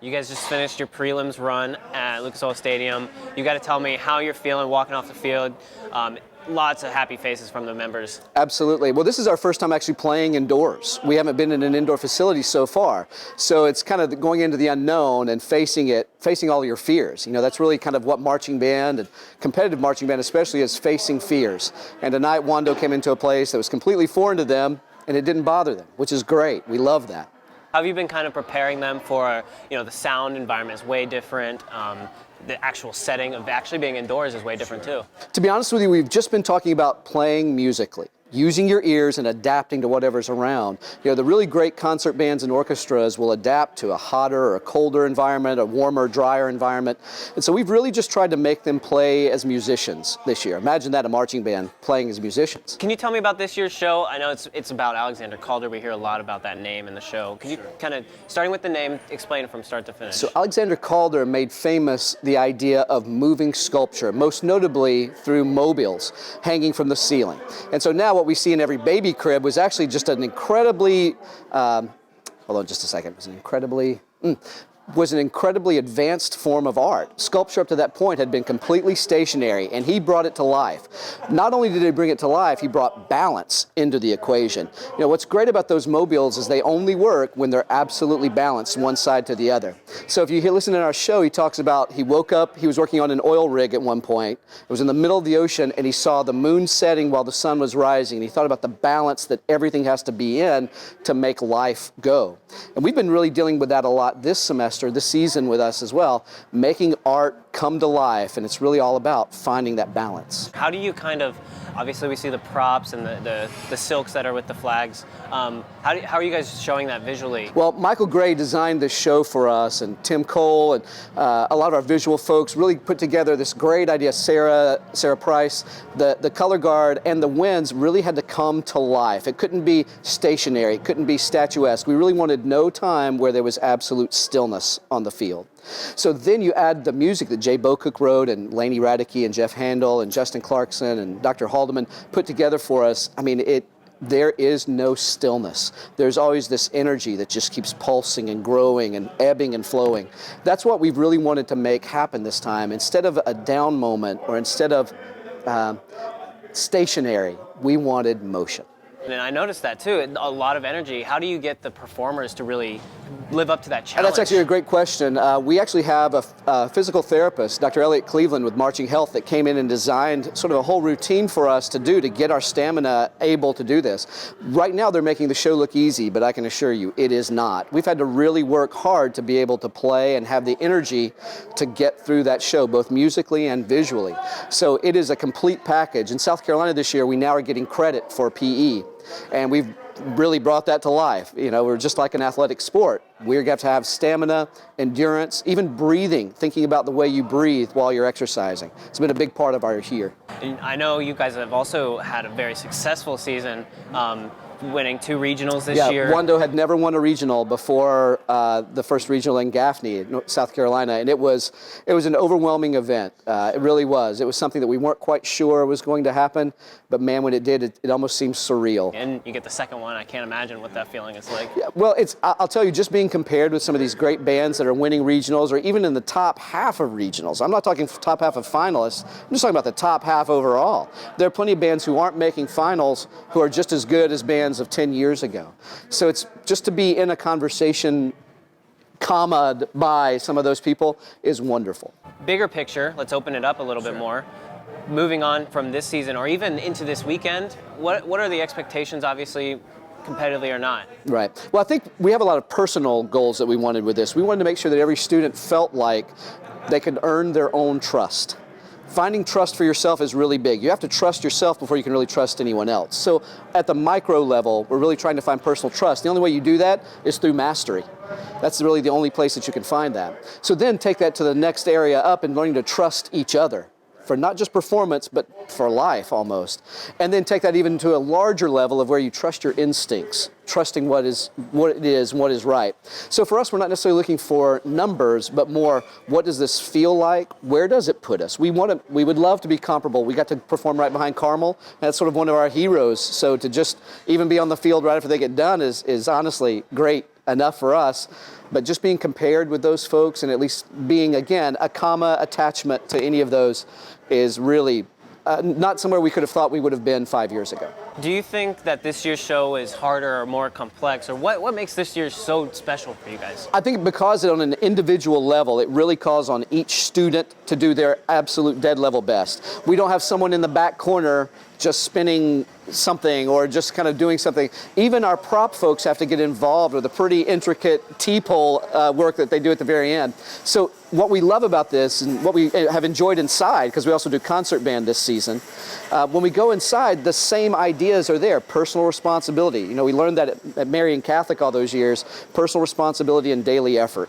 You guys just finished your prelims run at Lucas Oil Stadium. You got to tell me how you're feeling walking off the field. Lots of happy faces from the members. Absolutely. Well, this is our first time actually playing indoors. We haven't been in an indoor facility so far. So it's kind of going into the unknown and facing all your fears. You know, that's really kind of what marching band and competitive marching band especially is, facing fears. And tonight Wando came into a place that was completely foreign to them and it didn't bother them, which is great. We love that. How have you been kind of preparing them for, the sound environment is way different. The actual setting of actually being indoors is way different too. To be honest with you, we've just been talking about playing musically, using your ears and adapting to whatever's around. The really great concert bands and orchestras will adapt to a hotter or a colder environment, a warmer, drier environment. And so we've really just tried to make them play as musicians this year. Imagine that, a marching band playing as musicians. Can you tell me about this year's show? I know it's about Alexander Calder. We hear a lot about that name in the show. Could you kind of, starting with the name, explain it from start to finish? So Alexander Calder made famous the idea of moving sculpture, most notably through mobiles hanging from the ceiling. And so now what we see in every baby crib was actually just an incredibly, hold on just a second, was an incredibly advanced form of art. Sculpture up to that point had been completely stationary, and he brought it to life. Not only did he bring it to life, he brought balance into the equation. What's great about those mobiles is they only work when they're absolutely balanced one side to the other. So if you listen in our show, he talks about he woke up, he was working on an oil rig at one point. It was in the middle of the ocean, and he saw the moon setting while the sun was rising, and he thought about the balance that everything has to be in to make life go. And we've been really dealing with that a lot this semester, this season with us as well, making art come to life, and it's really all about finding that balance. How do you kind of, obviously we see the props and the silks that are with the flags. How are you guys showing that visually? Well, Michael Gray designed this show for us, and Tim Cole and a lot of our visual folks really put together this great idea. Sarah Price, the color guard and the winds really had to come to life. It couldn't be stationary, it couldn't be statuesque. We really wanted no time where there was absolute stillness on the field. So then you add the music that Jay Bocook wrote, and Laney Radke and Jeff Handel and Justin Clarkson and Dr. Haldeman put together for us. I mean, there is no stillness. There's always this energy that just keeps pulsing and growing and ebbing and flowing. That's what we've really wanted to make happen this time. Instead of a down moment or instead of stationary, we wanted motion. And I noticed that too, a lot of energy. How do you get the performers to really live up to that challenge? And that's actually a great question. We actually have a physical therapist, Dr. Elliot Cleveland with Marching Health, that came in and designed sort of a whole routine for us to do to get our stamina able to do this. Right now they're making the show look easy, but I can assure you it is not. We've had to really work hard to be able to play and have the energy to get through that show, both musically and visually. So it is a complete package. In South Carolina this year, we now are getting credit for PE. And we've really brought that to life. We're just like an athletic sport. We're going to have stamina, endurance, even breathing, thinking about the way you breathe while you're exercising. It's been a big part of our year. And I know you guys have also had a very successful season, winning 2 regionals this year. Wando had never won a regional before the first regional in Gaffney, South Carolina, and it was an overwhelming event. It really was. It was something that we weren't quite sure was going to happen, but man, when it did, it almost seemed surreal. And you get the second one. I can't imagine what that feeling is like. Yeah, well, I'll tell you, just being compared with some of these great bands that are winning regionals or even in the top half of regionals. I'm not talking top half of finalists. I'm just talking about the top half overall. There are plenty of bands who aren't making finals who are just as good as bands of 10 years ago. So it's just to be in a conversation commaed by some of those people is wonderful. Bigger picture, let's open it up a little bit more. Moving on from this season or even into this weekend, what are the expectations, obviously, competitively or not? Right. Well, I think we have a lot of personal goals that we wanted with this. We wanted to make sure that every student felt like they could earn their own trust. Finding trust for yourself is really big. You have to trust yourself before you can really trust anyone else. So at the micro level, we're really trying to find personal trust. The only way you do that is through mastery. That's really the only place that you can find that. So then take that to the next area up and learning to trust each other for not just performance, but for life almost. And then take that even to a larger level of where you trust your instincts, trusting what it is and what is right. So for us, we're not necessarily looking for numbers, but more, what does this feel like? Where does it put us? We would love to be comparable. We got to perform right behind Carmel. That's sort of one of our heroes. So to just even be on the field right after they get done is honestly great enough for us. But just being compared with those folks and at least being, again, a comma attachment to any of those is really not somewhere we could have thought we would have been 5 years ago. Do you think that this year's show is harder or more complex, or what makes this year so special for you guys? I think because on an individual level, it really calls on each student to do their absolute dead level best. We don't have someone in the back corner just spinning something or just kind of doing something. Even our prop folks have to get involved with the pretty intricate T-pole work that they do at the very end. So what we love about this and what we have enjoyed inside, because we also do concert band this season, when we go inside, the same ideas are there. Personal responsibility. You know, we learned that at Marian Catholic all those years, personal responsibility and daily effort.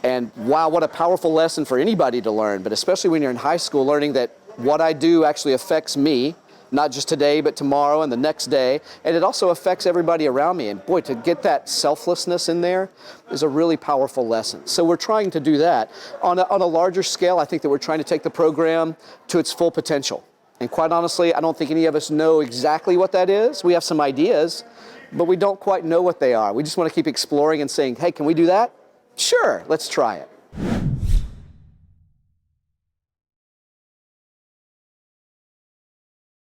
And wow, what a powerful lesson for anybody to learn, but especially when you're in high school, learning that what I do actually affects me, not just today, but tomorrow and the next day. And it also affects everybody around me. And boy, to get that selflessness in there is a really powerful lesson. So we're trying to do that. On a larger scale, I think that we're trying to take the program to its full potential. And quite honestly, I don't think any of us know exactly what that is. We have some ideas, but we don't quite know what they are. We just want to keep exploring and saying, hey, can we do that? Sure, let's try it.